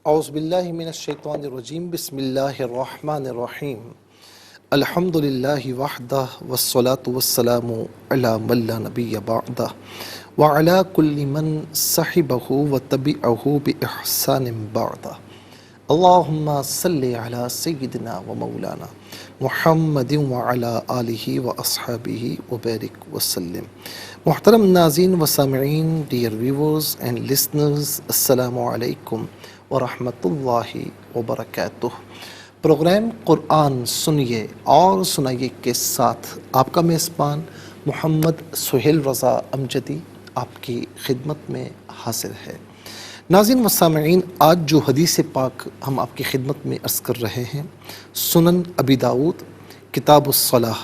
اعوذ باللہ من الشیطان الرجیم بسم اللہ الرحمن الرحیم الحمد للہ وحدہ والصلاة والسلام علی من لا نبی بعدہ وعلی کل من صحبہ وتبعہ بإحسان بعدہ اللہم صلی علی سیدنا و مولانا محمد وعلی آلہ واصحابہ وبارک وسلم۔ محترم ناظرین و سامعین، ڈیئر ویورز اینڈ لسنرز، السلام علیکم ورحمۃ اللہ وبرکاتہ۔ پروگرام قرآن سنیے اور سنائیے کے ساتھ آپ کا میزبان محمد سہیل رضا امجدی آپ کی خدمت میں حاضر ہے۔ ناظرین و سامعین، آج جو حدیث پاک ہم آپ کی خدمت میں عرض کر رہے ہیں، سنن ابی داؤد کتاب الصلاۃ،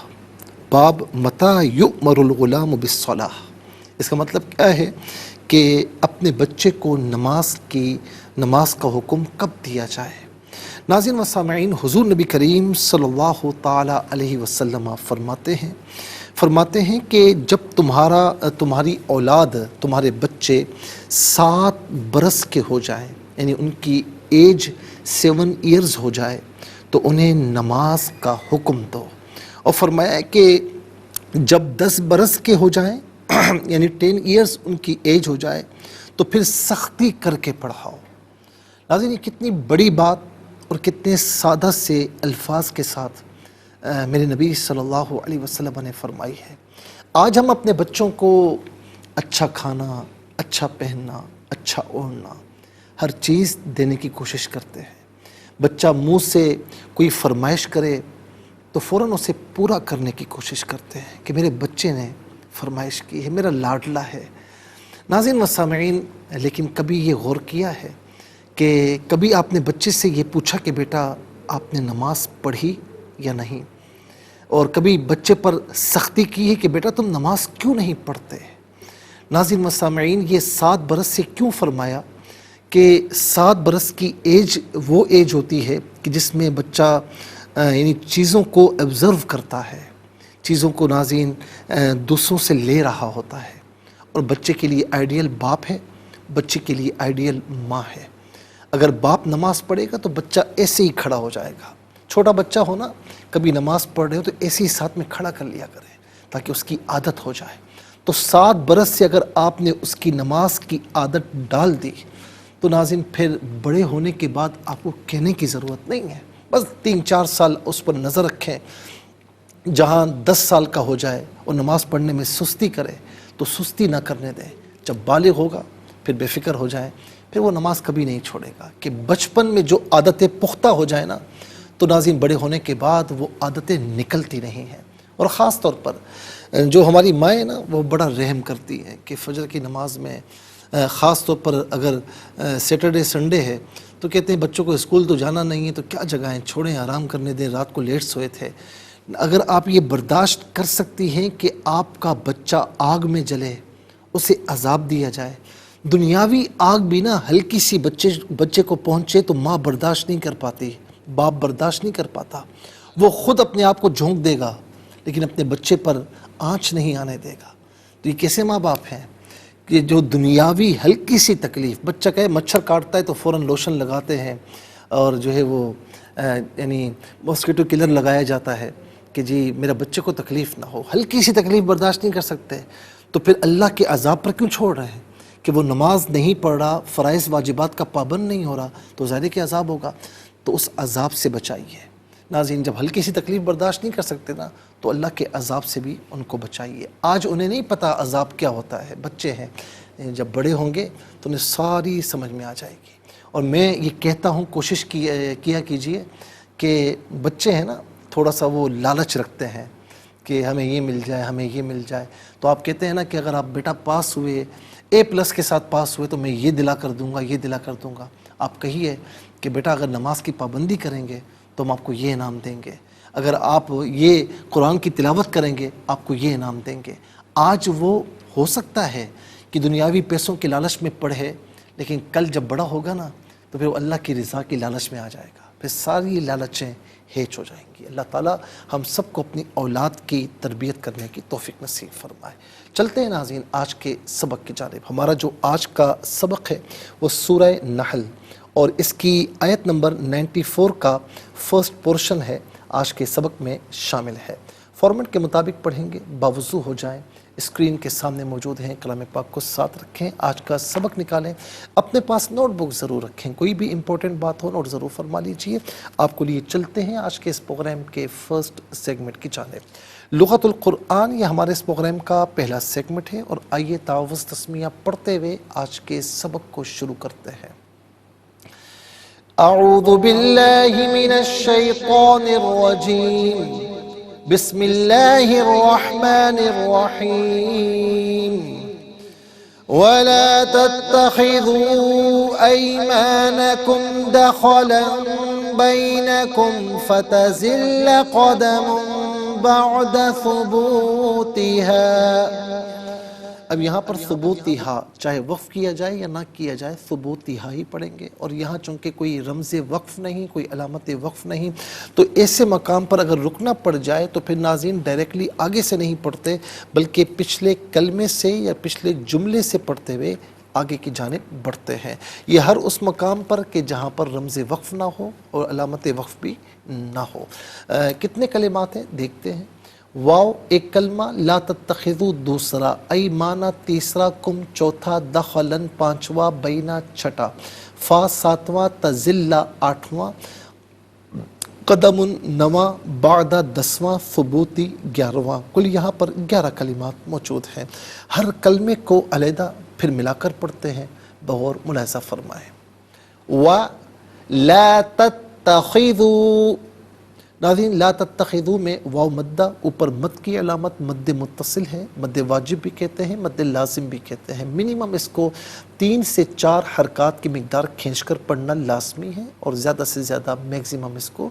باب متی یؤمر الغلام بالصلاۃ۔ اس کا مطلب کیا ہے کہ اپنے بچے کو نماز کا حکم کب دیا جائے۔ ناظرین و سامعین، حضور نبی کریم صلی اللہ تعالیٰ علیہ وسلم فرماتے ہیں کہ جب تمہاری اولاد، تمہارے بچے 7 برس کے ہو جائیں، یعنی ان کی ایج 7 ایئرز ہو جائے، تو انہیں نماز کا حکم دو۔ اور فرمایا کہ جب 10 برس کے ہو جائیں یعنی 10 ایئرز ان کی ایج ہو جائے تو پھر سختی کر کے پڑھاؤ۔ ناظرین، یہ کتنی بڑی بات اور کتنے سادہ سے الفاظ کے ساتھ میرے نبی صلی اللہ علیہ وسلم نے فرمائی ہے۔ آج ہم اپنے بچوں کو اچھا کھانا، اچھا پہننا، اچھا اوڑھنا، ہر چیز دینے کی کوشش کرتے ہیں۔ بچہ منہ سے کوئی فرمائش کرے تو فوراً اسے پورا کرنے کی کوشش کرتے ہیں کہ میرے بچے نے فرمائش کی ہے، میرا لاڈلا ہے۔ ناظرین و سامعین، لیکن کبھی یہ غور کیا ہے کہ کبھی آپ نے بچے سے یہ پوچھا کہ بیٹا آپ نے نماز پڑھی یا نہیں؟ اور کبھی بچے پر سختی کی ہے کہ بیٹا تم نماز کیوں نہیں پڑھتے؟ ناظرین و سامعین، یہ 7 برس سے کیوں فرمایا کہ 7 برس کی ایج وہ ایج ہوتی ہے کہ جس میں بچہ یعنی چیزوں کو آبزرو کرتا ہے، چیزوں کو ناظرین دوسروں سے لے رہا ہوتا ہے، اور بچے کے لیے آئیڈیل باپ ہے، بچے کے لیے آئیڈیل ماں ہے۔ اگر باپ نماز پڑھے گا تو بچہ ایسے ہی کھڑا ہو جائے گا۔ چھوٹا بچہ ہو نا، کبھی نماز پڑھ رہے ہو تو ایسے ہی ساتھ میں کھڑا کر لیا کرے تاکہ اس کی عادت ہو جائے۔ تو 7 برس سے اگر آپ نے اس کی نماز کی عادت ڈال دی تو ناظرین پھر بڑے ہونے کے بعد آپ کو کہنے کی ضرورت نہیں ہے، بس 3-4 سال اس پر نظر رکھیں۔ جہاں 10 سال کا ہو جائے اور نماز پڑھنے میں سستی کرے تو سستی نہ کرنے دیں۔ جب بالغ ہوگا پھر بے فکر ہو جائے، پھر وہ نماز کبھی نہیں چھوڑے گا۔ کہ بچپن میں جو عادتیں پختہ ہو جائیں نا، تو ناظرین بڑے ہونے کے بعد وہ عادتیں نکلتی نہیں ہیں۔ اور خاص طور پر جو ہماری مائیں نا، وہ بڑا رحم کرتی ہیں کہ فجر کی نماز میں خاص طور پر اگر سیٹرڈے سنڈے ہے تو کہتے ہیں بچوں کو اسکول تو جانا نہیں ہے تو کیا جگہیں چھوڑیں، آرام کرنے دیں، رات کو لیٹ سوئے تھے۔ اگر آپ یہ برداشت کر سکتی ہیں کہ آپ کا بچہ آگ میں جلے، اسے عذاب دیا جائے، دنیاوی آگ بھی نا ہلکی سی بچے کو پہنچے تو ماں برداشت نہیں کر پاتی، باپ برداشت نہیں کر پاتا، وہ خود اپنے آپ کو جھونک دے گا لیکن اپنے بچے پر آنچ نہیں آنے دے گا۔ تو یہ کیسے ماں باپ ہیں کہ جو دنیاوی ہلکی سی تکلیف، بچہ کہے مچھر کاٹتا ہے تو فوراً لوشن لگاتے ہیں اور جو ہے وہ یعنی ماسکیٹو کلر لگایا جاتا ہے کہ جی میرا بچے کو تکلیف نہ ہو، ہلکی سی تکلیف برداشت نہیں کر سکتے، تو پھر اللہ کے عذاب پر کیوں چھوڑ رہے ہیں؟ کہ وہ نماز نہیں پڑھ رہا، فرائض واجبات کا پابند نہیں ہو رہا تو ظاہر کہ عذاب ہوگا، تو اس عذاب سے بچائیے۔ ناظرین، جب ہلکی سی تکلیف برداشت نہیں کر سکتے نا تو اللہ کے عذاب سے بھی ان کو بچائیے۔ آج انہیں نہیں پتہ عذاب کیا ہوتا ہے، بچے ہیں، جب بڑے ہوں گے تو انہیں ساری سمجھ میں آ جائے گی۔ اور میں یہ کہتا ہوں، کوشش کیا کیجئے کہ بچے ہیں نا تھوڑا سا وہ لالچ رکھتے ہیں کہ ہمیں یہ مل جائے، ہمیں یہ مل جائے، تو آپ کہتے ہیں نا کہ اگر آپ بیٹا پاس ہوئے، A+ کے ساتھ پاس ہوئے تو میں یہ دلا کر دوں گا، یہ دلا کر دوں گا۔ آپ کہیے کہ بیٹا اگر نماز کی پابندی کریں گے تو ہم آپ کو یہ انعام دیں گے، اگر آپ یہ قرآن کی تلاوت کریں گے آپ کو یہ انعام دیں گے۔ آج وہ ہو سکتا ہے کہ دنیاوی پیسوں کے لالچ میں پڑھے، لیکن کل جب بڑا ہوگا نا تو پھر وہ اللہ کی رضا کی لالچ میں آ جائے گا، پھر ساری لالچیں ہیچ ہو جائیں گی۔ اللہ تعالیٰ ہم سب کو اپنی اولاد کی تربیت کرنے کی توفیق نصیب فرمائے۔ چلتے ہیں ناظرین آج کے سبق کی جانب۔ ہمارا جو آج کا سبق ہے وہ سورہ نحل اور اس کی آیت نمبر 94 کا فرسٹ پورشن ہے، آج کے سبق میں شامل ہے۔ فارمیٹ کے مطابق پڑھیں گے، باوضو ہو جائیں، اسکرین کے سامنے موجود ہیں، کلام پاک کو ساتھ رکھیں، آج کا سبق نکالیں، اپنے پاس نوٹ بک ضرور رکھیں، کوئی بھی امپورٹنٹ بات ہو نوٹ ضرور فرما لیجئے۔ آپ کو لیے چلتے ہیں آج کے اس پروگرام کے فرسٹ سیگمنٹ کی جانب۔ لغت القرآن یہ ہمارے اس پروگرام کا پہلا سیگمنٹ ہے، اور آئیے تعوذ تسمیہ پڑھتے ہوئے آج کے سبق کو شروع کرتے ہیں۔ اعوذ باللہ من الشیطان الرجیم، بسم اللہ الرحمن الرحیم۔ ولا تتخذوا أيمانكم دخلا بينكم فتزل قدم بعد ثبوتها۔ اب یہاں پر ثبوتها چاہے وقف کیا جائے یا نہ کیا جائے ثبوتها ہی پڑھیں گے، اور یہاں چونکہ کوئی رمز وقف نہیں، کوئی علامت وقف نہیں، تو ایسے مقام پر اگر رکنا پڑ جائے تو پھر ناظرین ڈائریکٹلی آگے سے نہیں پڑھتے، بلکہ پچھلے کلمے سے یا پچھلے جملے سے پڑھتے ہوئے آگے کی جانب بڑھتے ہیں۔ یہ ہر اس مقام پر کہ جہاں پر رمز وقف نہ ہو اور علامت وقف بھی نہ ہو۔ کتنے کلمات ہیں دیکھتے ہیں۔ واو ایک کلمہ، لا تتخذو دوسرا، ایمانہ تیسرا، کم چوتھا، دخلن پانچواں، بینہ چھٹا، فا ساتواں، تزلہ آٹھواں، قدم نواں، بعد دسواں، ثبوتی گیارہواں۔ کل یہاں پر 11 کلمات موجود ہیں۔ ہر کلمے کو علیحدہ پھر ملا کر پڑھتے ہیں، بغور ملاحظہ فرمائیں۔ وَلَا تَتَّخِذُوا، ناظرین لا تتخذو میں واو مدہ، اوپر مد کی علامت مد متصل ہے، مد واجب بھی کہتے ہیں، مد لازم بھی کہتے ہیں۔ منیمم اس کو 3 سے 4 حرکات کی مقدار کھینچ کر پڑھنا لازمی ہے، اور زیادہ سے زیادہ میکسیمم اس کو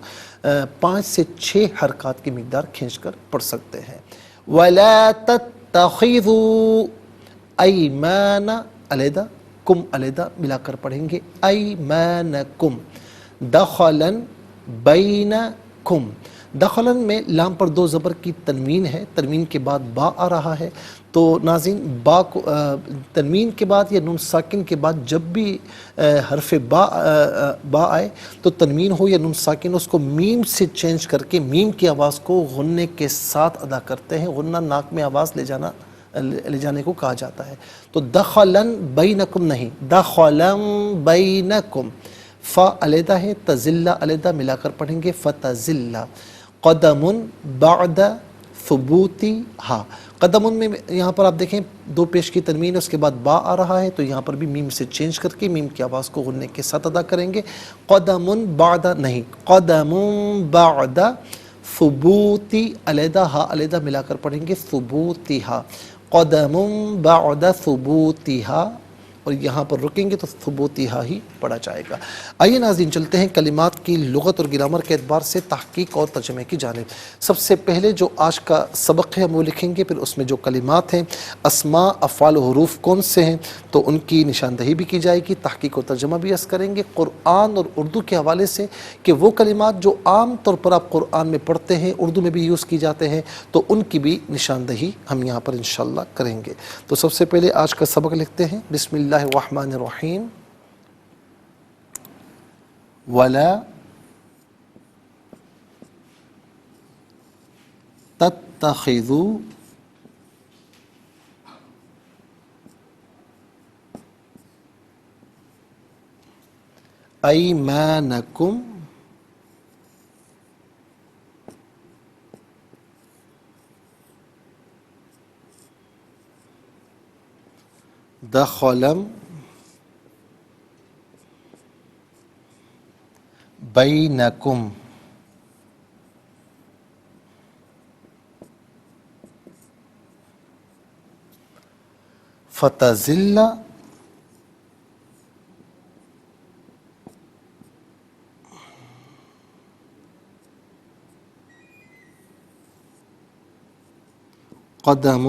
5 سے 6 حرکات کی مقدار کھینچ کر پڑھ سکتے ہیں۔ وَلَا تَتَّخِذُوا ایمان علیحدہ، کم علیحدہ ملا کر پڑھیں گے، ایمانکم، دخلن بینکم۔ دخلن میں لام پر 2 زبر کی تنوین ہے، تنوین کے بعد با آ رہا ہے، تو ناظرین با کو تنوین کے بعد یا نون ساکن کے بعد جب بھی حرف با آئے تو تنوین ہو یا نون ساکن، اس کو میم سے چینج کر کے میم کی آواز کو غنّے کے ساتھ ادا کرتے ہیں۔ غنّہ ناک میں آواز لے جانے کو کہا جاتا ہے۔ تو دخلن بینکم نہیں، دخلن بینکم۔ فا علیحدہ ہے، تزلہ علیحدہ، ملا کر پڑھیں گے فتزلہ، قدم بعد ثبوتها۔ قدم میں یہاں پر آپ دیکھیں 2 پیش کی تنوین ہے، اس کے بعد با آ رہا ہے، تو یہاں پر بھی میم سے چینج کر کے میم کی آواز کو غنّے کے ساتھ ادا کریں گے۔ قدم بعد نہیں، قدم بعد ثبوتی علیحدہ، ہا علیحدہ ملا کر پڑھیں گے ثبوتها، قدم بعد ثبوتها، اور یہاں پر رکیں گے تو ثبوتها ہی پڑھا جائے گا۔ آئیے ناظرین چلتے ہیں کلمات کی لغت اور گرامر کے اعتبار سے تحقیق اور ترجمے کی جانب۔ سب سے پہلے جو آج کا سبق ہے ہم وہ لکھیں گے، پھر اس میں جو کلمات ہیں، اسماء، افعال و حروف کون سے ہیں تو ان کی نشاندہی بھی کی جائے گی، تحقیق اور ترجمہ بھی عرض کریں گے، قرآن اور اردو کے حوالے سے کہ وہ کلمات جو عام طور پر آپ قرآن میں پڑھتے ہیں، اردو میں بھی یوز کی جاتے ہیں، تو ان کی بھی نشاندہی ہم یہاں پر انشاءاللہ کریں گے۔ تو سب سے پہلے آج کا سبق لکھتے ہیں، بسم اللہ الرحمن الرحیم۔ ولا تتخذوا ایمانکم دخلا بینکم۔ فتزل قدم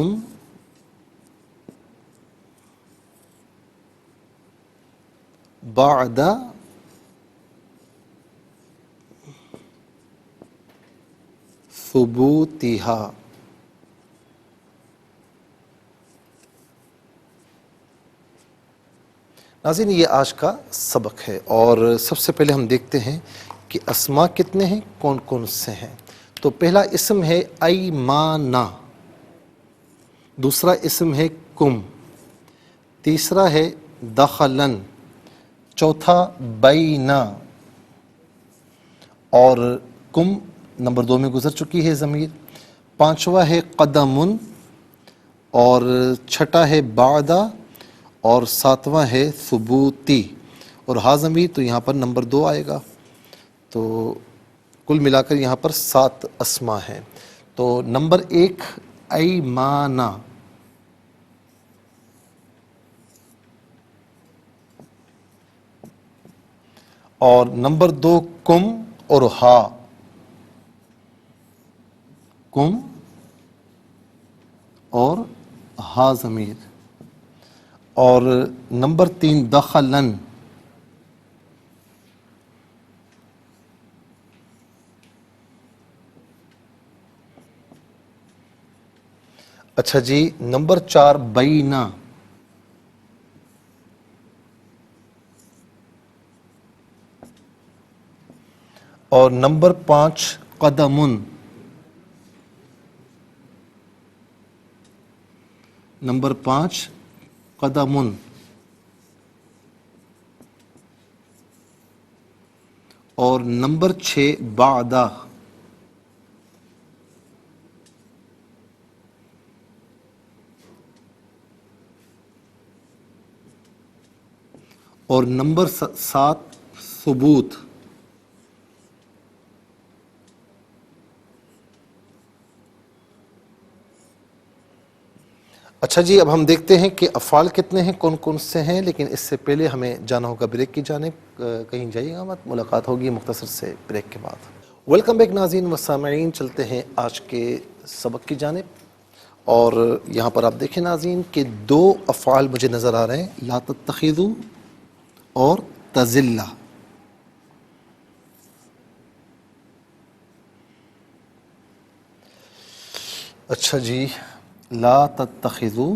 بعد ثبوتها۔ ناظرین یہ آج کا سبق ہے، اور سب سے پہلے ہم دیکھتے ہیں کہ اسما کتنے ہیں، کون کون سے ہیں۔ تو پہلا اسم ہے ایمانا، دوسرا اسم ہے کم، تیسرا ہے دخلن، چوتھا بینا، اور کم نمبر 2 میں گزر چکی ہے ضمیر، پانچواں ہے قدمن، اور چھٹا ہے بعدہ، اور ساتواں ہے ثبوتی، اور ہا ضمیر تو یہاں پر نمبر 2 آئے گا۔ تو کل ملا کر یہاں پر 7 اسما ہیں۔ تو نمبر 1 ایمانا، اور نمبر 2 کم اور ہا، کم اور ہا ضمیر، اور نمبر 3 دخلن، اچھا جی نمبر 4 بینا، اور نمبر 5 قدمن، نمبر 5 قدمن، اور نمبر 6 بعدہ، اور نمبر 7 ثبوت۔ اچھا جی اب ہم دیکھتے ہیں کہ افعال کتنے ہیں، کون کون سے ہیں، لیکن اس سے پہلے ہمیں جانا ہوگا بریک کی جانب، کہیں جائیے گا مت، ملاقات ہوگی مختصر سے بریک کے بعد۔ ویلکم بیک ناظرین و سامعین، چلتے ہیں آج کے سبق کی جانب، اور یہاں پر آپ دیکھیں ناظرین کہ 2 افعال مجھے نظر آ رہے ہیں، لا تتخذوا اور تزلہ۔ اچھا جی لا تتخذوا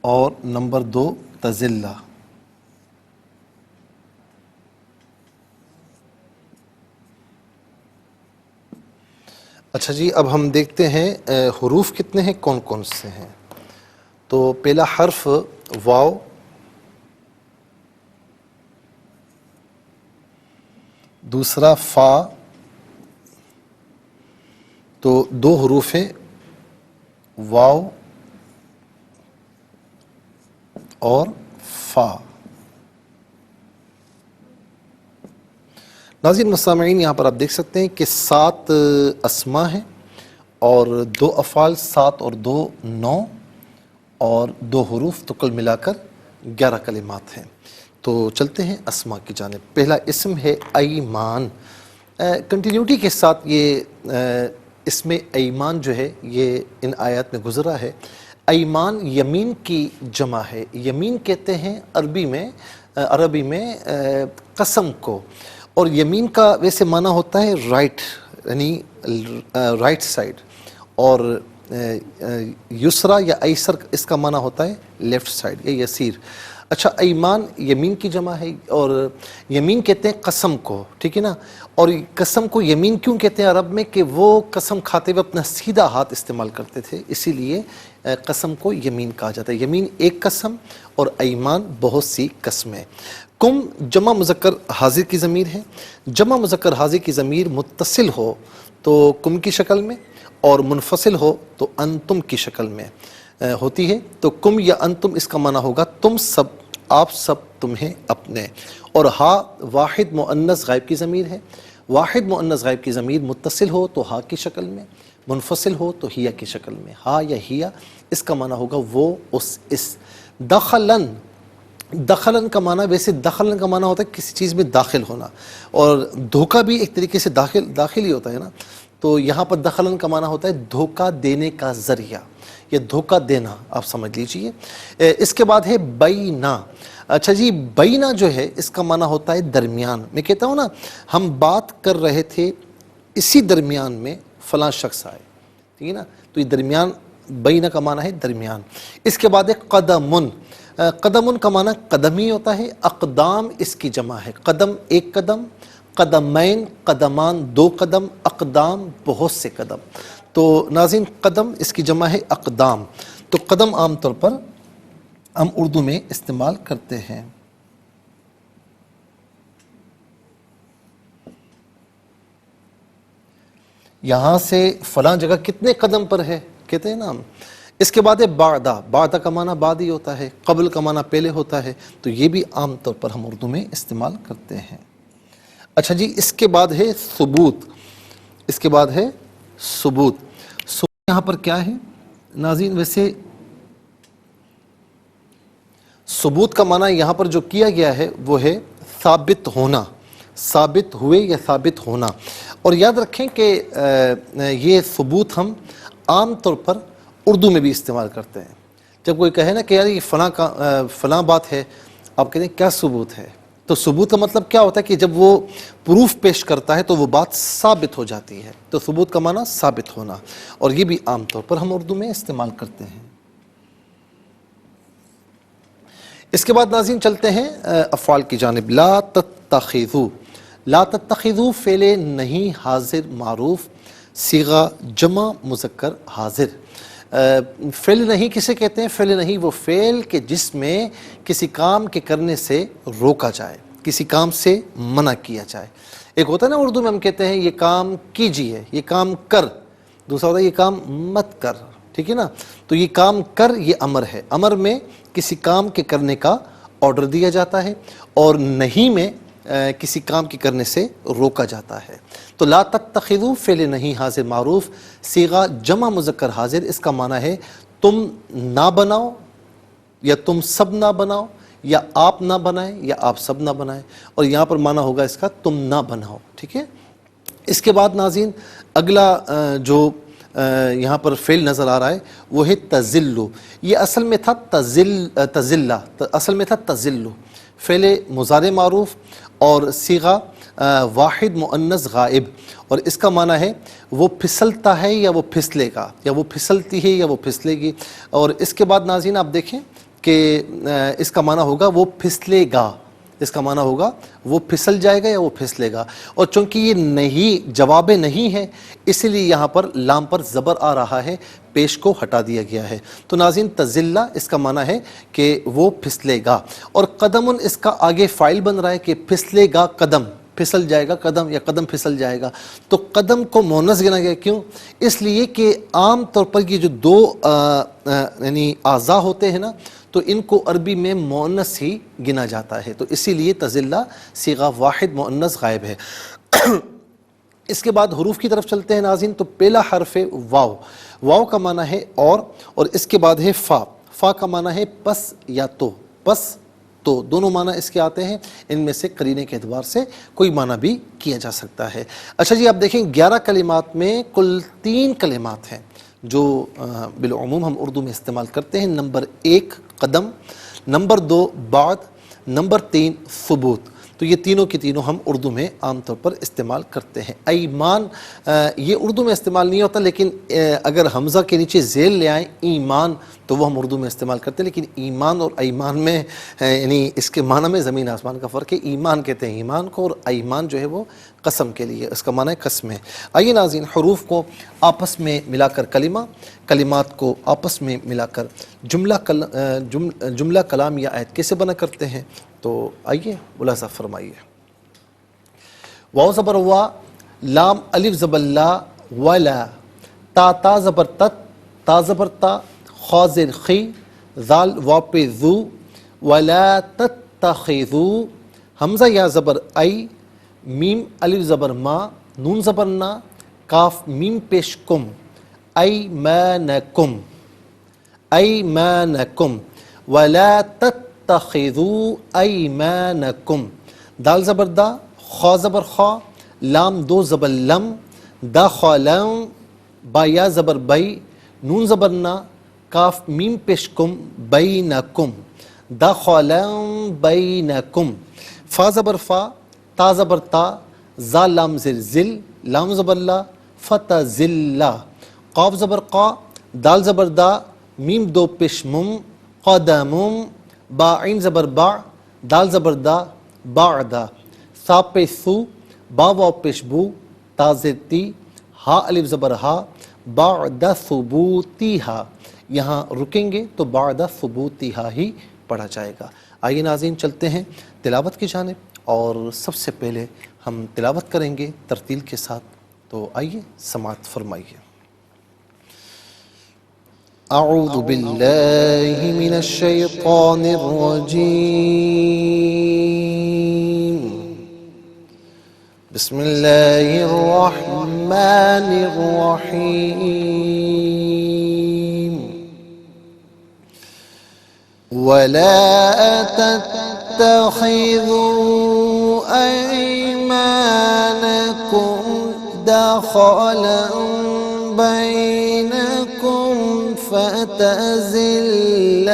اور نمبر 2 تزلہ۔ اچھا جی اب ہم دیکھتے ہیں حروف کتنے ہیں، کون کون سے ہیں۔ تو پہلا حرف واو، دوسرا فا، تو 2 حروف ہیں واو اور فا۔ ناظرین مسامعین یہاں پر آپ دیکھ سکتے ہیں کہ 7 اسما ہیں، اور 2 افعال، 7 اور 2 9، اور 2 حروف، تو کل ملا کر 11 کلمات ہیں۔ تو چلتے ہیں اسما کی جانب۔ پہلا اسم ہے ایمان، کنٹینیوٹی کے ساتھ یہ اسم ایمان جو ہے یہ ان آیات میں گزرا ہے۔ ایمان یمین کی جمع ہے، یمین کہتے ہیں عربی میں قسم کو، اور یمین کا ویسے معنی ہوتا ہے رائٹ، یعنی رائٹ سائڈ، اور یسرا یا ایسر اس کا معنی ہوتا ہے لیفٹ سائڈ یا یسیر۔ اچھا ایمان یمین کی جمع ہے، اور یمین کہتے ہیں قسم کو، ٹھیک ہے نا، اور قسم کو یمین کیوں کہتے ہیں عرب میں، کہ وہ قسم کھاتے ہوئے اپنا سیدھا ہاتھ استعمال کرتے تھے، اسی لیے قسم کو یمین کہا جاتا ہے۔ یمین ایک قسم اور ایمان بہت سی قسمیں۔ کم جمع مذکر حاضر کی ضمیر ہے، جمع مذکر حاضر کی ضمیر متصل ہو تو کم کی شکل میں، اور منفصل ہو تو انتم کی شکل میں ہوتی ہے۔ تو کم یا انتم اس کا معنی ہوگا تم سب، آپ سب، تمہیں، اپنے۔ اور ہا واحد مؤنث غائب کی ضمیر ہے، واحد مؤنث غائب کی ضمیر متصل ہو تو ہا کی شکل میں، منفصل ہو تو ہیا کی شکل میں، ہا یا ہیا اس کا معنی ہوگا وہ، اس۔ دخلن، دخلن کا معنی، ویسے دخلن کا معنی ہوتا ہے کسی چیز میں داخل ہونا، اور دھوکہ بھی ایک طریقے سے داخل ہی ہوتا ہے نا، تو یہاں پر دخلن کا معنی ہوتا ہے دھوکہ دینے کا ذریعہ یا دھوکہ دینا، آپ سمجھ لیجئے۔ اس کے بعد ہے بینا، اچھا جی، بینا جو ہے اس کا معنی ہوتا ہے درمیان. میں کہتا ہوں نا ہم بات کر رہے تھے اسی درمیان میں فلاں شخص آئے، ٹھیک ہے نا، تو یہ درمیان بینا کا معنی ہے درمیان. اس کے بعد ہے قدمن. قدمن کا معنی قدم ہی ہوتا ہے، اقدام اس کی جمع ہے. قدم ایک قدم، قدمین قدمان دو قدم، اقدام بہت سے قدم. تو ناظرین قدم اس کی جمع ہے اقدام. تو قدم عام طور پر ہم اردو میں استعمال کرتے ہیں. یہاں سے فلاں جگہ کتنے قدم پر ہے کہتے ہیں نا ہم. اس کے بعد ہے بعدہ. بعدہ کا معنی بعد ہی ہوتا ہے، قبل کا معنی پہلے ہوتا ہے. تو یہ بھی عام طور پر ہم اردو میں استعمال کرتے ہیں. اچھا جی، اس کے بعد ہے ثبوت. اس کے بعد ہے ثبوت. ثبوت یہاں پر کیا ہے ناظرین؟ ویسے ثبوت کا معنی یہاں پر جو کیا گیا ہے وہ ہے ثابت ہونا، ثابت ہوئے یا ثابت ہونا. اور یاد رکھیں کہ یہ ثبوت ہم عام طور پر اردو میں بھی استعمال کرتے ہیں. جب کوئی کہے نا کہ یار یہ فلاں بات ہے، آپ کہتے ہیں کیا ثبوت ہے؟ تو ثبوت کا مطلب کیا ہوتا ہے کہ جب وہ پروف پیش کرتا ہے تو وہ بات ثابت ہو جاتی ہے. تو ثبوت کا معنی ثابت ہونا، اور یہ بھی عام طور پر ہم اردو میں استعمال کرتے ہیں. اس کے بعد ناظرین چلتے ہیں افعال کی جانب. لا تتخذوا. لا تتخذوا فعل نہیں حاضر معروف، صیغہ جمع مذکر حاضر. فعل نہیں کسے کہتے ہیں؟ فعل نہیں وہ فعل کہ جس میں کسی کام کے کرنے سے روکا جائے، کسی کام سے منع کیا جائے. ایک ہوتا ہے نا اردو میں ہم کہتے ہیں یہ کام کیجیے، یہ کام کر. دوسرا ہوتا ہے یہ کام مت کر، ٹھیک ہے نا. تو یہ کام کر یہ امر ہے. امر میں کسی کام کے کرنے کا آرڈر دیا جاتا ہے، اور نہیں میں کسی کام کے کرنے سے روکا جاتا ہے. تو لا تتخذوا فعل نہیں حاضر معروف، صیغہ جمع مذکر حاضر. اس کا معنی ہے تم نہ بناؤ، یا تم سب نہ بناؤ، یا آپ نہ بنائیں، یا آپ سب نہ بنائیں. اور یہاں پر معنی ہوگا اس کا تم نہ بناؤ، ٹھیک ہے. اس کے بعد ناظرین اگلا جو یہاں پر فعل نظر آ رہا ہے وہ ہے تزلو. یہ اصل میں تھا تزلہ، اصل میں تھا تزلو. فعل مضارع معروف اور صیغہ واحد مؤنث غائب. اور اس کا معنی ہے وہ پھسلتا ہے یا وہ پھسلے گا، یا وہ پھسلتی ہے یا وہ پھسلے گی. اور اس کے بعد ناظرین آپ دیکھیں کہ اس کا معنی ہوگا وہ پھسلے گا. اس کا معنی ہوگا وہ پھسل جائے گا یا وہ پھسلے گا. اور چونکہ یہ نہیں جواب نہیں ہے، اسی لیے یہاں پر لام پر زبر آ رہا ہے، پیش کو ہٹا دیا گیا ہے. تو ناظرین تزلہ اس کا معنی ہے کہ وہ پھسلے گا. اور قدم اس کا آگے فاعل بن رہا ہے کہ پھسلے گا قدم، پھسل جائے گا قدم یا قدم پھسل جائے گا. تو قدم کو مؤنث گنا گیا. کیوں؟ اس لیے کہ عام طور پر یہ جو دو یعنی اعضاء ہوتے ہیں نا، تو ان کو عربی میں مؤنث ہی گنا جاتا ہے. تو اسی لیے تزلہ صیغہ واحد مؤنث غائب ہے. اس کے بعد حروف کی طرف چلتے ہیں ناظرین. تو پہلا حرف ہے واو. واو کا معنی ہے اور اس کے بعد ہے فا. فا کا معنی ہے پس یا تو. پس تو دونوں معنی اس کے آتے ہیں. ان میں سے قرینے کے اعتبار سے کوئی معنی بھی کیا جا سکتا ہے. اچھا جی، آپ دیکھیں 11 کلمات میں کل 3 کلمات ہیں جو بالعموم ہم اردو میں استعمال کرتے ہیں. نمبر 1 قدم، نمبر 2 بعد، نمبر 3 ثبوت. تو یہ تینوں کی تینوں ہم اردو میں عام طور پر استعمال کرتے ہیں. ایمان یہ اردو میں استعمال نہیں ہوتا، لیکن اگر حمزہ کے نیچے ذیل لے آئیں ایمان تو وہ ہم اردو میں استعمال کرتے ہیں. لیکن ایمان اور ایمان میں یعنی اس کے معنی میں زمین آسمان کا فرق ہے. ایمان کہتے ہیں ایمان کو، اور ایمان جو ہے وہ قسم کے لیے، اس کا معنی ہے قسمیں. آئیے ناظرین حروف کو آپس میں ملا کر کلمات کو آپس میں ملا کر جملہ کلام یا آیت کیسے بنا کرتے ہیں. تو آئیے ملاحظہ فرمائیے. واو زبر وا، لام الف زبر لا، ولا، تا زبر تت، تا زبر تا، خا زیر خی، ذال واو پہ ذو، ولا تتخذوا، حمزہ یا زبر ای، میم الف زبر ما، نون زبر نا، کاف میم پیش کم، ایمانکم، ایمانکم، ولا تتخذوا ایمانکم. دال زبر دا، خا زبر خا، لام 2 زبر لم، دا خا لم، با یا زبر بئی، نون زبر نا، کاف میم پیش کم، بینکم. دخلا بینکم، فا زبر فا، تا زبر تا، زا لام زر زل، لام زبر لا، فتزلا، قاف زبر قا، دال زبر دا، میم دو پیش مم، قدمم، با عین زبر با، دال زبر دا، بعدا، ثا پیش ثو، با واو پیش بو، تا زر تی، ہا الف زبر ہا، بعد ثبوتیہا، یہاں رکیں گے تو بعد ثبوتیہا ہی پڑھا جائے گا۔ آئیے ناظرین چلتے ہیں تلاوت کی جانب، اور سب سے پہلے ہم تلاوت کریں گے ترتیل کے ساتھ، تو آئیے سماعت فرمائیے۔ اعوذ باللہ من الشیطان الرجیم، بسم اللہ الرحمن الرحیم، وَلَا تَتَّخِذُوا أَيْمَانَكُمْ دَخَلًا بَيْنَكُمْ فَتَزِلَّ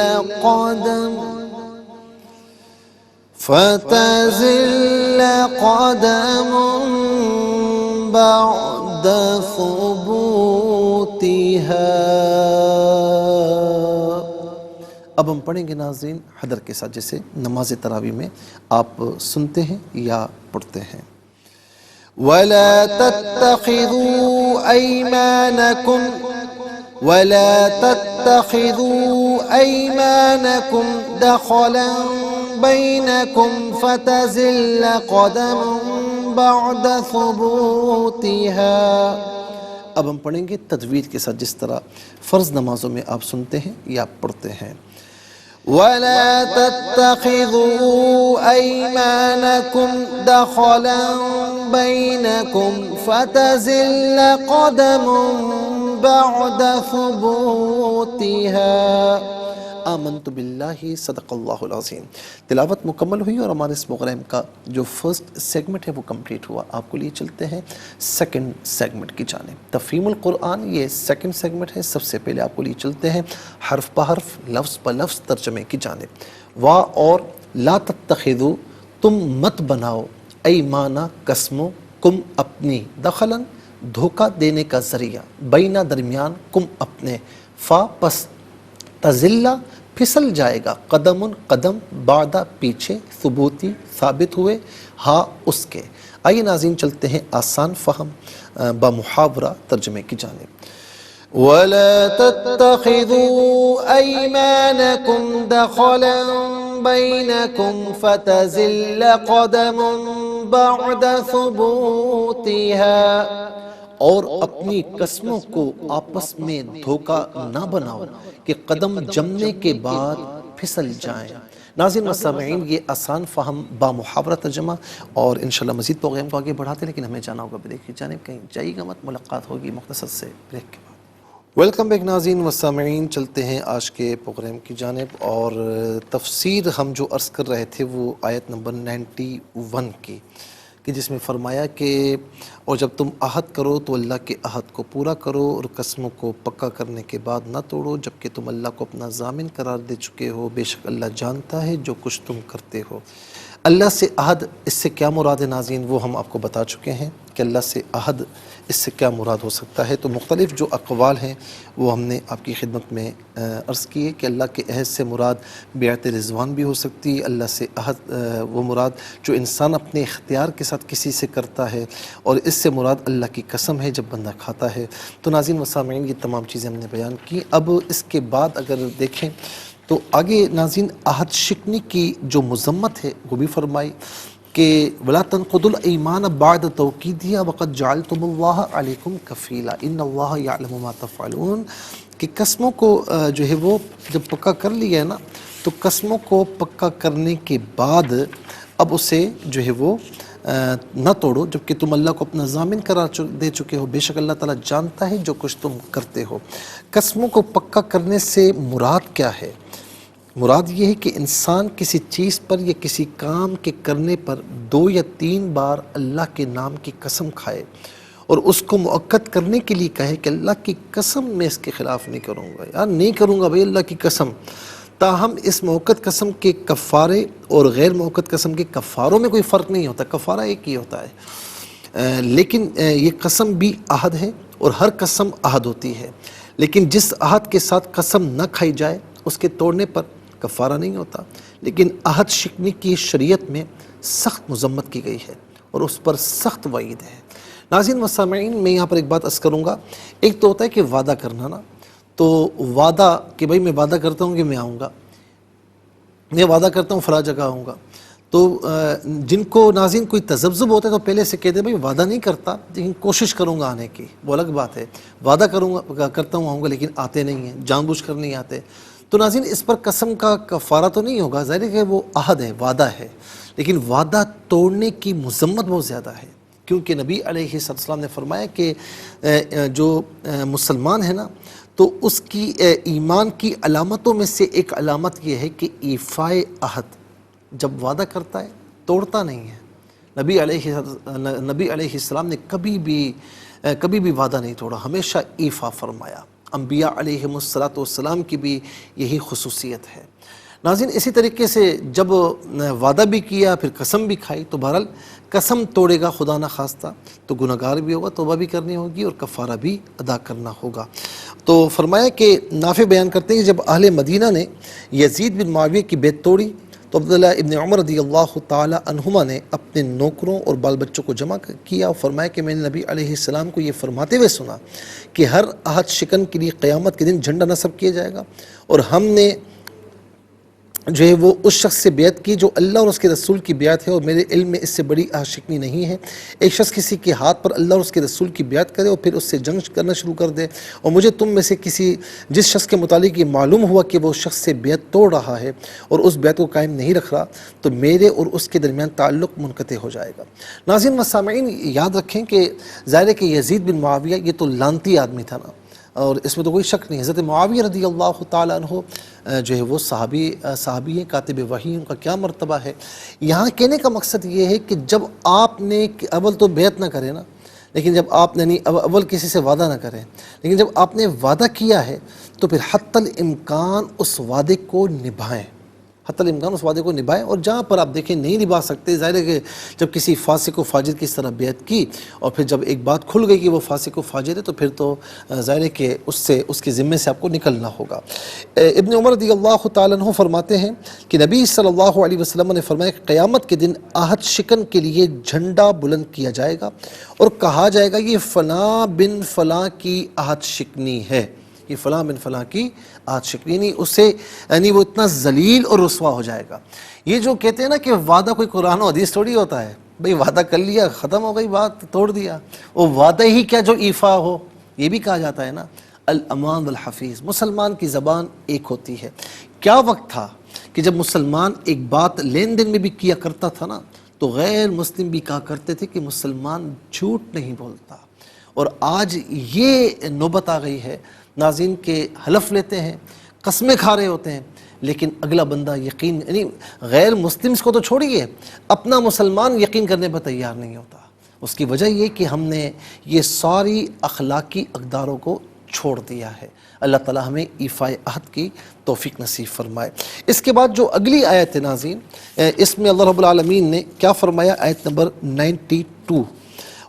قَدَمٌ بَعْدَ ثُبُوتِهَا۔ اب ہم پڑھیں گے ناظرین حدر کے ساتھ، جیسے نماز تراویح میں آپ سنتے ہیں یا پڑھتے ہیں۔ وَلَا تَتَّخِذُوا أَيْمَانَكُمْ دَخَلًا بَيْنَكُمْ فَتَزِلَّ قَدَمٌ بَعْدَ ثُبُوتِهَا۔ اب ہم پڑھیں گے تجوید کے ساتھ، جس طرح فرض نمازوں میں آپ سنتے ہیں یا پڑھتے ہیں۔ وَلَا تَتَّخِذُوا أَيْمَانَكُمْ دَخَلًا بَيْنَكُمْ فَتَزِلَّ قَدَمٌ بَعْدَ ثُبُوتِهَا۔ آمنت باللہ، صدق اللہ العظیم۔ تلاوت مکمل ہوئی اور ہمارے اس پروگرام کا جو فرسٹ سیگمنٹ ہے وہ کمپلیٹ ہوا۔ آپ کو لیے چلتے ہیں سیکنڈ سیگمنٹ کی جانب۔ تفہیم القرآن یہ سیکنڈ سیگمنٹ ہے۔ سب سے پہلے آپ کو لیے چلتے ہیں حرف بہ حرف، لفظ بہ لفظ ترجمے کی جانب۔ وا اور لا تتخذوا، تم مت بناؤ، ایمانا قسموں، کم اپنی، دخلاً دھوکہ دینے کا ذریعہ، بینہ درمیان، کم اپنے، فا پس، تزلہ پھسل جائے گا، قدم قدم، بعد پیچھے، ثبوتی ثابت ہوئے، ہا اس کے۔ آئیے ناظرین چلتے ہیں آسان فہم بمحاورہ ترجمے کی جانب۔ وَلَا تَتَّخِذُوا أَيْمَانَكُمْ دَخَلًا بَيْنَكُمْ فَتَزِلَّ قَدَمٌ بَعْدَ ثُبُوتِهَا، اور اپنی قسموں کو آپس میں دھوکہ نہ بناؤ کہ قدم جمنے کے بعد پھسل جائیں۔ ناظرین و سامعین، یہ آسان فہم با محاورہ ترجمہ، اور انشاءاللہ مزید پروگرام کو آگے بڑھاتے ہیں، لیکن ہمیں جانا ہوگا بریک کی جانب، کہیں جائیے گا مت، ملاقات ہوگی مختصر سے بریک کے بعد۔ ویلکم بیک ناظرین و سامعین، چلتے ہیں آج کے پروگرام کی جانب، اور تفسیر ہم جو عرض کر رہے تھے وہ آیت نمبر 91 کی، کہ جس میں فرمایا کہ اور جب تم عہد کرو تو اللہ کے عہد کو پورا کرو، اور قسموں کو پکا کرنے کے بعد نہ توڑو، جبکہ تم اللہ کو اپنا ضامن قرار دے چکے ہو، بے شک اللہ جانتا ہے جو کچھ تم کرتے ہو۔ اللہ سے عہد، اس سے کیا مراد ہے ناظرین، وہ ہم آپ کو بتا چکے ہیں کہ اللہ سے عہد اس سے کیا مراد ہو سکتا ہے۔ تو مختلف جو اقوال ہیں وہ ہم نے آپ کی خدمت میں عرض کیے کہ اللہ کے عہد سے مراد بیعت رضوان بھی ہو سکتی ہے، اللہ سے عہد وہ مراد جو انسان اپنے اختیار کے ساتھ کسی سے کرتا ہے، اور اس سے مراد اللہ کی قسم ہے جب بندہ کھاتا ہے۔ تو ناظرین و سامعین، یہ تمام چیزیں ہم نے بیان کی۔ اب اس کے بعد اگر دیکھیں تو آگے ناظرین عہد شکنی کی جو مذمت ہے وہ بھی فرمائی کہ وَلَا تَنْقُضُوا الْأَيْمَانَ بَعْدَ تَوْكِيدِهَا وَقَدْ جَعَلْتُمُ اللَّهَ عَلَيْكُمْ كَفِيلًا إِنَّ اللَّهَ يَعْلَمُ مَا تَفْعَلُونَ، کہ قسموں کو جو ہے وہ جب پکا کر لیا ہے نا، تو قسموں کو پکا کرنے کے بعد اب اسے جو ہے وہ نہ توڑو، جبکہ تم اللہ کو اپنا ضامن قرار دے چکے ہو، بے شک اللہ تعالیٰ جانتا ہے جو کچھ تم کرتے ہو۔ قسموں کو پکا کرنے سے مراد کیا ہے؟ مراد یہ ہے کہ انسان کسی چیز پر یا کسی کام کے کرنے پر 2 یا 3 بار اللہ کے نام کی قسم کھائے، اور اس کو مؤکد کرنے کے لیے کہے کہ اللہ کی قسم میں اس کے خلاف نہیں کروں گا، یار نہیں کروں گا بھائی اللہ کی قسم، تاہم اس موقت قسم کے کفارے اور غیر موقت قسم کے کفاروں میں کوئی فرق نہیں ہوتا، کفارہ ایک ہی ہوتا ہے، لیکن یہ قسم بھی عہد ہے اور ہر قسم عہد ہوتی ہے، لیکن جس عہد کے ساتھ قسم نہ کھائی جائے اس کے توڑنے پر کفارہ نہیں ہوتا، لیکن عہد شکنی کی شریعت میں سخت مذمت کی گئی ہے اور اس پر سخت وعید ہے۔ ناظرین و سامعین، میں یہاں پر ایک بات عرض کروں گا، ایک تو ہوتا ہے کہ وعدہ کرنا نا، تو وعدہ کہ بھئی میں وعدہ کرتا ہوں کہ میں آؤں گا، میں وعدہ کرتا ہوں فلاں جگہ آؤں گا، تو جن کو ناظرین کوئی تذبذب ہوتا ہے تو پہلے سے کہتے ہیں بھئی وعدہ نہیں کرتا لیکن کوشش کروں گا آنے کی، وہ الگ بات ہے، وعدہ کرتا ہوں آؤں گا لیکن آتے نہیں ہیں، جان بوجھ کر نہیں آتے، تو ناظرین اس پر قسم کا کفارہ تو نہیں ہوگا، ظاہر ہے کہ وہ عہد ہے، وعدہ ہے، لیکن وعدہ توڑنے کی مذمت بہت زیادہ ہے، کیونکہ نبی علیہ السلام نے فرمایا کہ جو مسلمان ہے نا تو اس کی ایمان کی علامتوں میں سے ایک علامت یہ ہے کہ ایفائے عہد، جب وعدہ کرتا ہے توڑتا نہیں ہے۔ نبی علیہ السلام نے کبھی بھی وعدہ نہیں توڑا، ہمیشہ ایفا فرمایا۔ انبیاء علیہم السلام کی بھی یہی خصوصیت ہے۔ ناظرین اسی طریقے سے جب وعدہ بھی کیا پھر قسم بھی کھائی تو بہرحال قسم توڑے گا خدا نہ خواستہ تو گناہ گار بھی ہوگا، توبہ بھی کرنی ہوگی اور کفارہ بھی ادا کرنا ہوگا۔ تو فرمایا کہ نافع بیان کرتے ہیں کہ جب اہل مدینہ نے یزید بن معاویہ کی بیعت توڑی تو عبداللہ ابن عمر رضی اللہ تعالی عنہما نے اپنے نوکروں اور بال بچوں کو جمع کیا اور فرمایا کہ میں نے نبی علیہ السلام کو یہ فرماتے ہوئے سنا کہ ہر عہد شکن کے لیے قیامت کے دن جھنڈا نصب کیا جائے گا، اور ہم نے جو ہے وہ اس شخص سے بیعت کی جو اللہ اور اس کے رسول کی بیعت ہے، اور میرے علم میں اس سے بڑی عہد شکنی نہیں ہے۔ ایک شخص کسی کے ہاتھ پر اللہ اور اس کے رسول کی بیعت کرے اور پھر اس سے جنگ کرنا شروع کر دے، اور مجھے تم میں سے جس شخص کے متعلق یہ معلوم ہوا کہ وہ شخص سے بیعت توڑ رہا ہے اور اس بیعت کو قائم نہیں رکھ رہا تو میرے اور اس کے درمیان تعلق منقطع ہو جائے گا۔ ناظرین و سامعین، یاد رکھیں کہ ظاہر ہے کہ یزید بن معاویہ یہ تو لعنتی آدمی تھا نا، اور اس میں تو کوئی شک نہیں۔ حضرت معاویہ رضی اللہ تعالیٰ عنہ جو ہے وہ صحابی ہیں، کاتب وحی، ان کا کیا مرتبہ ہے۔ یہاں کہنے کا مقصد یہ ہے کہ جب آپ نے اول تو بیعت نہ کرے نا، لیکن جب آپ نے اول کسی سے وعدہ نہ کریں، لیکن جب آپ نے وعدہ کیا ہے تو پھر حتی الامکان اس وعدے کو نبھائیں، حتی الامکان اس وعدے کو نبھائیں، اور جہاں پر آپ دیکھیں نہیں نبھا سکتے، ظاہر ہے کہ جب کسی فاسق و فاجر کی اس طرح بیعت کی اور پھر جب ایک بات کھل گئی کہ وہ فاسق و فاجر ہے تو پھر تو ظاہر ہے کہ اس کے ذمے سے آپ کو نکلنا ہوگا۔ ابن عمر رضی اللہ تعالیٰ عنہ فرماتے ہیں کہ نبی صلی اللہ علیہ وسلم نے فرمایا کہ قیامت کے دن عہد شکن کے لیے جھنڈا بلند کیا جائے گا اور کہا جائے گا یہ فلاں بن فلاں کی عہد شکنی ہے، یہ فلاں بن فلاں کی عہد شکنی، نہیں اسے یعنی وہ اتنا ذلیل اور رسوا ہو جائے گا۔ یہ جو کہتے ہیں نا کہ وعدہ کوئی قرآن و حدیث تھوڑی ہوتا ہے، بھئی وعدہ کر لیا ختم ہو گئی بات، توڑ دیا، وہ وعدہ ہی کیا جو ایفا ہو، یہ بھی کہا جاتا ہے نا الامان والحفیظ۔ مسلمان کی زبان ایک ہوتی ہے۔ کیا وقت تھا کہ جب مسلمان ایک بات لین دین میں بھی کیا کرتا تھا نا تو غیر مسلم بھی کہا کرتے تھے کہ مسلمان جھوٹ نہیں بولتا، اور آج یہ نوبت آ گئی ہے ناظرین کے حلف لیتے ہیں، قسمیں کھا رہے ہوتے ہیں، لیکن اگلا بندہ یقین یعنی غیر مسلمز کو تو چھوڑیے، اپنا مسلمان یقین کرنے پر تیار نہیں ہوتا۔ اس کی وجہ یہ کہ ہم نے یہ ساری اخلاقی اقداروں کو چھوڑ دیا ہے۔ اللہ تعالی ہمیں ایفائے عہد کی توفیق نصیب فرمائے۔ اس کے بعد جو اگلی آیت ہے ناظرین، اس میں اللہ رب العالمین نے کیا فرمایا؟ آیت نمبر 92،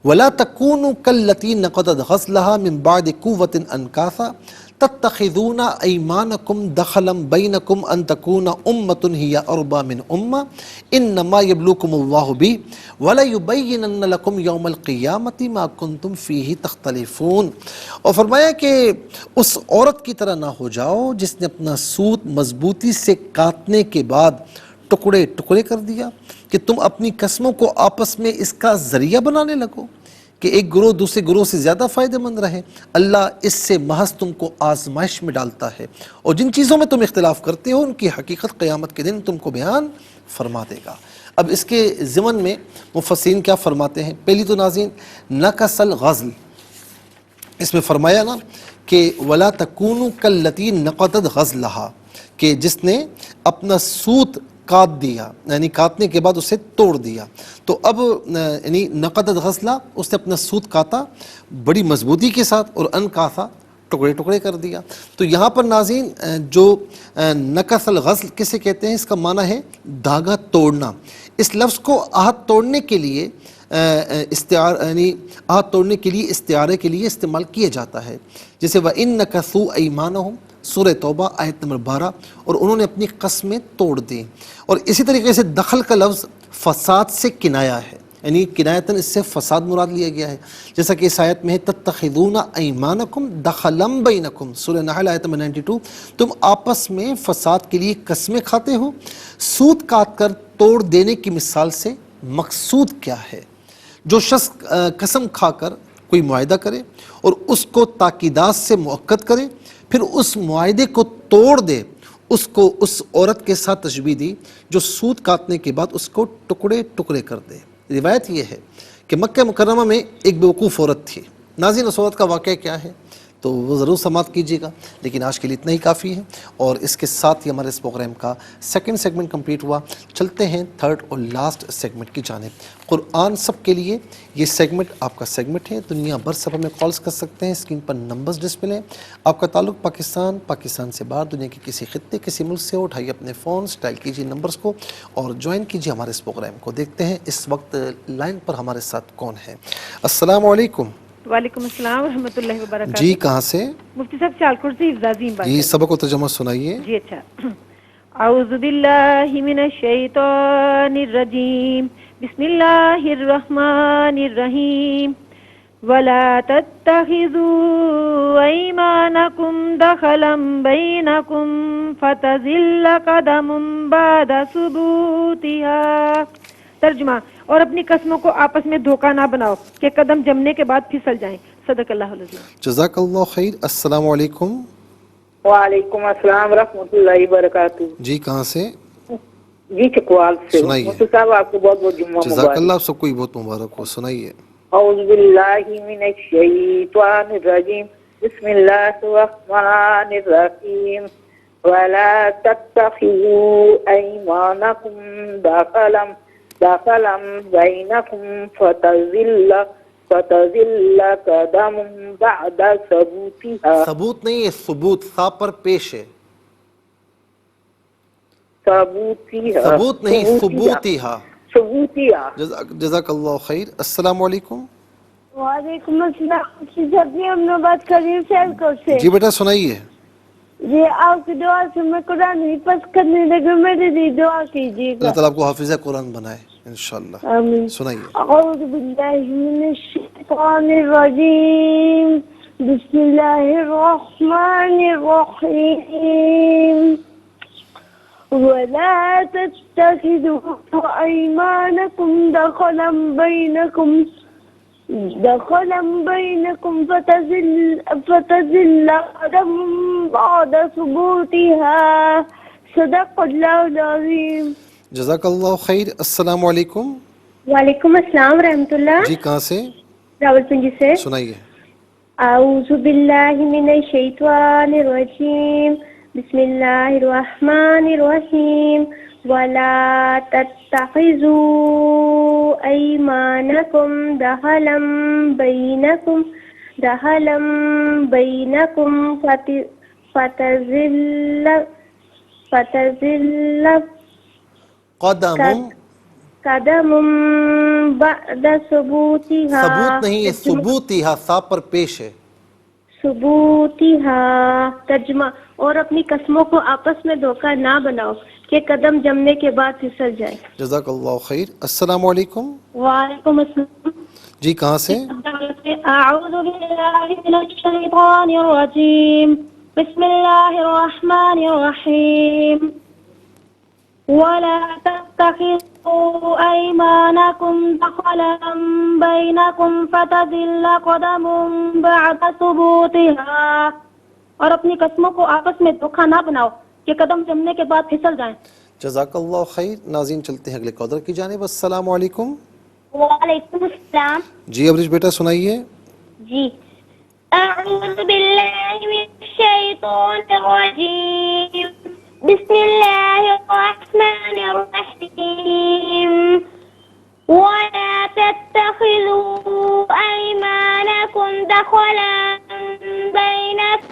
وَلَا تَكُونُوا كَالَّتِي نَقَضَتْ غَزْلَهَا مِن بَعْدِ قُوَّةٍ أَنْكَاثًا تَتَّخِذُونَ أَيْمَانَكُمْ دَخَلًا بَيْنَكُمْ أَن تَكُونَ أُمَّةٌ هِيَ أَرْبَىٰ مِنْ أُمَّةٍ إِنَّمَا يَبْلُوكُمُ اللَّهُ بِهِ وَلَيُبَيِّنَنَّ لَكُمْ يَوْمَ الْقِيَامَةِ مَا كُنتُمْ فِيهِ تَخْتَلِفُونَ۔ اور فرمایا کہ اس عورت کی طرح نہ ہو جاؤ جس نے اپنا سوت مضبوطی سے کاٹنے کے بعد ٹکڑے ٹکڑے کر دیا کہ تم اپنی قسموں کو آپس میں اس کا ذریعہ بنانے لگو کہ ایک گروہ دوسرے گروہ سے زیادہ فائدہ مند رہے۔ اللہ اس سے محض تم کو آزمائش میں ڈالتا ہے، اور جن چیزوں میں تم اختلاف کرتے ہو ان کی حقیقت قیامت کے دن تم کو بیان فرما دے گا۔ اب اس کے ضمن میں مفسرین کیا فرماتے ہیں؟ پہلی تو ناظرین نقص الغزل، اس میں فرمایا نا کہ وَلَا تَكُونُوا كَالَّتِي نَقَضَتْ غَزْلَهَا، کہ جس نے اپنا سوت کاٹ دیا، یعنی کاٹنے کے بعد اسے توڑ دیا۔ تو اب یعنی نقضت غزلہ، اس نے اپنا سوت کاٹا بڑی مضبوطی کے ساتھ، اور انکاثا ٹکڑے ٹکڑے کر دیا۔ تو یہاں پر ناظرین جو نکث الغزل کسے کہتے ہیں، اس کا معنی ہے دھاگا توڑنا۔ اس لفظ کو عہد توڑنے کے لیے یعنی عہد توڑنے کے لیے استعارے کے لیے استعمال کیا جاتا ہے، جیسے وَإِن نَكَثُوا أَيْمَانَهُمْ سورہ توبہ آیت نمبر 12، اور انہوں نے اپنی قسمیں توڑ دیں۔ اور اسی طریقے سے دخل کا لفظ فساد سے کنایا ہے، یعنی کنایتاً اس سے فساد مراد لیا گیا ہے، جیسا کہ اس آیت میں ہے تتخذون ایمانکم دخلا بینکم سورہ نحل آیت نمبر 92، تم آپس میں فساد کے لیے قسمیں کھاتے ہو۔ سود کاٹ کر توڑ دینے کی مثال سے مقصود کیا ہے؟ جو شخص قسم کھا کر کوئی معاہدہ کرے اور اس کو تاکیدات سے مؤکد کرے، پھر اس معاہدے کو توڑ دے، اس کو اس عورت کے ساتھ تشبیہ دی جو سود کاٹنے کے بعد اس کو ٹکڑے ٹکڑے کر دے۔ روایت یہ ہے کہ مکہ مکرمہ میں ایک بیوقوف عورت تھی۔ ناظرین اس عورت کا واقعہ کیا ہے تو وہ ضرور سماعت کیجیے گا، لیکن آج کے لیے اتنا ہی کافی ہے، اور اس کے ساتھ ہی ہمارے اس پروگرام کا سیکنڈ سیگمنٹ کمپلیٹ ہوا۔ چلتے ہیں تھرڈ اور لاسٹ سیگمنٹ کی جانب، قرآن سب کے لیے۔ یہ سیگمنٹ آپ کا سیگمنٹ ہے، دنیا بھر سب ہمیں کالز کر سکتے ہیں، اسکرین پر نمبرز ڈسپلے ہیں۔ آپ کا تعلق پاکستان سے باہر دنیا کے کسی خطے کسی ملک سے ہو، اٹھائیے اپنے فون، ڈائل کیجیے نمبرز کو اور جوائن کیجیے ہمارے اس پروگرام کو۔ دیکھتے ہیں اس وقت لائن پر ہمارے ساتھ کون ہے۔ السلام علیکم۔ وعلیکم السلام ورحمۃ اللہ وبرکاتہ۔ جی کہاں سے؟ مفتی صاحب سیالکوٹ سے افزازیم بات جی سبق و ترجمہ سنائیے۔ جی اچھا۔ اعوذ باللہ من الشیطان الرجیم، بسم اللہ الرحمن الرحیم، ولا تتخذوا ایمانکم دخلا بینکم فتزل قدم بعد ثبوتها۔ ترجمہ، اور اپنی قسموں کو آپس میں دھوکہ نہ بناؤ کہ قدم جمنے کے بعد پھسل جائیں۔ صدق اللہ العظیم۔ جزاک اللہ خیر۔ السلام علیکم۔ وعلیکم السلام ورحمۃ اللہ وبرکاتہ۔ جی کہاں سے؟ جی چکوال سے۔ سنائیے۔ مفتی صاحب آپ کو بہت بہت جمعہ جزاک مبارک۔ اللہ، آپ سب کو بہت مبارک ہو، سنائیے۔ اعوذ باللہ من الشیطان الرجیم، بسم اللہ الرحمن الرحیم، ولا تتخذوا ایمانکم دخلا بینکم فتزل قدم بعد ثبوتها۔ ثبوت نہیں ہے، ثبوت، ثا پر پیش ہے، ثبوت نہیں، ثبوتیہا۔ جزاک اللہ خیر۔ السلام علیکم۔ وعلیکم السلام۔ جی ہم نے بات کر رہی ہوں سیالکوٹ سے۔ جی بیٹا سنائیے۔ جی آپ کی دعا سے میں قرآن حفظ کرنے لگا، میرے لیے دعا کیجیے گا۔ اللہ تعالیٰ آپ کو حافظ قرآن بنائے انشاءاللہ۔ آمین۔ سنائیے۔ اعوذ باللہ من الشیطان الرجیم، بسم اللہ الرحمن الرحیم، ولا تتخذوا ایمانکم دخلا بینکم فتزل قدم بعد ثبوتها۔ صدق اللہ العظیم۔ جزاک اللہ خیر۔ السلام علیکم۔ وعلیکم السلام ورحمۃ اللہ۔ جی کہاں سے؟ راولپنڈی سے۔ سنائیے۔ اعوذ باللہ من الشیطان الرجیم، بسم اللہ الرحمن الرحیم، ولا تتخذوا ایمانکم دخلا بینکم فتزل قدم بعد ثبوتها۔ ثبوت نہیں ہے، ثبوتیہا، ثا پر پیش ہے۔ ثبوتها۔ ترجمہ، اور اپنی قسموں کو آپس میں دھوکہ نہ بناؤ کہ قدم جمنے کے بعد پھسل جائے۔ جزاک اللہ خیر۔ السلام علیکم۔ وعلیکم السلام۔ جی کہاں سے؟ اعوذ باللہ من الشیطان الرجیم، بسم اللہ الرحمن الرحیم، ولا تتخذوا ایمانکم دخلا بینکم فتزل قدم بعد ثبوتها۔ اور اپنی قسموں کو آپس میں دھوکہ نہ بناؤ کہ قدم جمنے کے بعد پھسل جائیں۔ جزاک اللہ خیر۔ ناظرین چلتے ہیں اگلے کالر کی جانب۔ السلام علیکم۔ وعلیکم السلام۔ جی ابریش بیٹا سنائیے۔ جی اعوذ باللہ من الشیطان الرجیم، بسم اللہ الرحمن الرحیم، ولا تتخذوا ایمانکم دخلا بینکم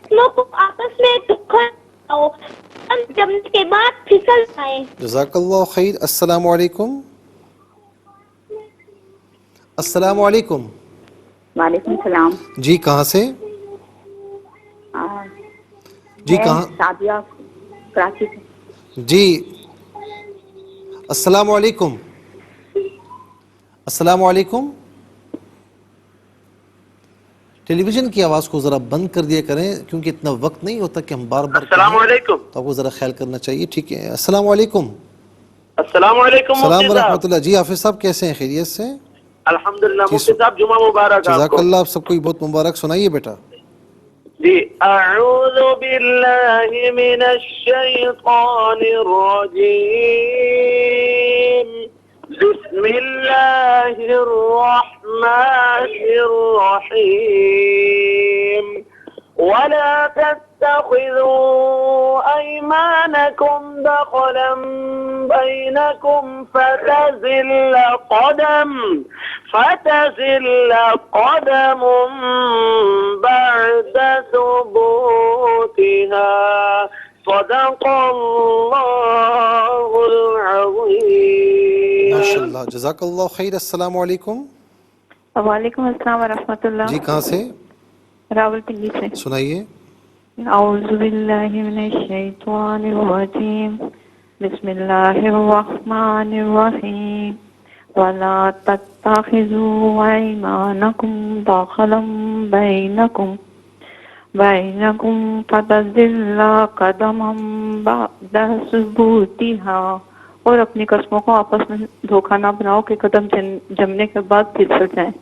قسموں کو آپس میں دھوکہ نہ ہو، قدم جمنے کے بعد پھسل جائیں۔ جزاک اللہ خیر۔ السلام علیکم۔ السلام علیکم۔ وعلیکم السلام۔ جی کہاں سے؟ جی کہاں؟ سعدیہ کراچی سے۔ جی السلام علیکم۔ السلام علیکم۔ ٹیلی ویژن کی آواز کو ذرا بند کر دیا کریں کیونکہ اتنا وقت نہیں ہوتا کہ ہم بار بار السلام علیکم۔ تو آپ کو ذرا خیال کرنا چاہیے، ٹھیک ہے؟ السلام علیکم۔ السلام علیکم السلام مفتی ورحمۃ صاحب۔ اللہ۔ جی حافظ صاحب کیسے ہیں؟ خیریت سے؟ الحمدللہ مفتی صاحب، جمعہ مبارک آپ جزاک کو۔ اللہ، آپ سب کو بہت مبارک۔ سنائیے بیٹا۔ جی اعوذ باللہ من الشیطان الرجیم، بسم اللہ الرحمن الرحیم، ولا تتخذوا أيمانكم دخلا بينكم فتزل قدم بعد ثبوتها، صدق الله العظيم۔ ماشاء اللہ، جزاک اللہ خیر۔ السلام علیکم۔ وعلیکم السلام ورحمۃ اللہ۔ جی کہاں سے؟ راول پنڈی سے۔ سنائیے۔ اعوذ باللہ من الشیطان الرجیم، بسم اللہ الرحمن الرحیم، ولا تتخذوا ایمانکم دخلا بینکم فتزل قدما بعد ثبوتها، اور اپنی قسموں کو آپس میں دھوکہ نہ بناؤ کہ قدم جمنے کے بعد پھسل جائیں۔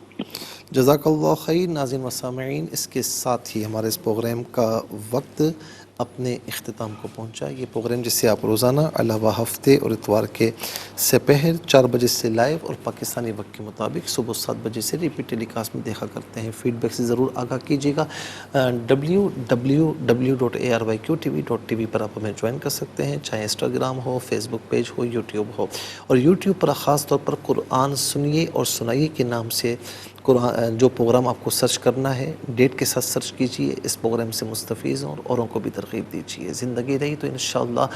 جزاک اللہ خیر۔ ناظرین و سامعین، اس کے ساتھ ہی ہمارے اس پروگرام کا وقت اپنے اختتام کو پہنچا۔ یہ پروگرام جسے آپ روزانہ علاوہ ہفتے اور اتوار کے سپہر 4 بجے سے لائیو اور پاکستانی وقت کے مطابق صبح 7 بجے سے ریپیٹ ٹیلی کاسٹ میں دیکھا کرتے ہیں۔ فیڈ بیک سے ضرور آگاہ کیجیے گا۔ www.arvyqtv.tv پر آپ ہمیں جوائن کر سکتے ہیں، چاہے انسٹاگرام ہو، فیس بک پیج ہو، یوٹیوب ہو۔ اور یوٹیوب پر خاص طور پر قرآن سنیے اور سنائیے کے نام سے جو پروگرام آپ کو سرچ کرنا ہے، ڈیٹ کے ساتھ سرچ کیجئے، اس پروگرام سے مستفیض ہوں اور اوروں کو بھی ترغیب دیجئے۔ زندگی رہی تو انشاءاللہ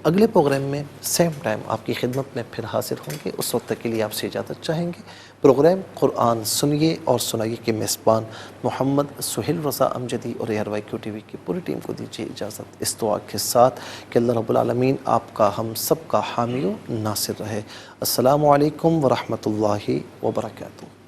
اگلے پروگرام میں سیم ٹائم آپ کی خدمت میں پھر حاضر ہوں گے۔ اس وقت تک کے لیے آپ سے اجازت چاہیں گے۔ پروگرام قرآن سنیے اور سنائیے کے میزبان محمد سہیل رضا امجدی اور ARYQ-TV کی پوری ٹیم کو دیجیے اجازت، اس دعا کے ساتھ کہ اللہ رب العالمین آپ کا، ہم سب کا حامی و ناصر رہے۔ السلام علیکم ورحمۃ اللہ وبرکاتہ۔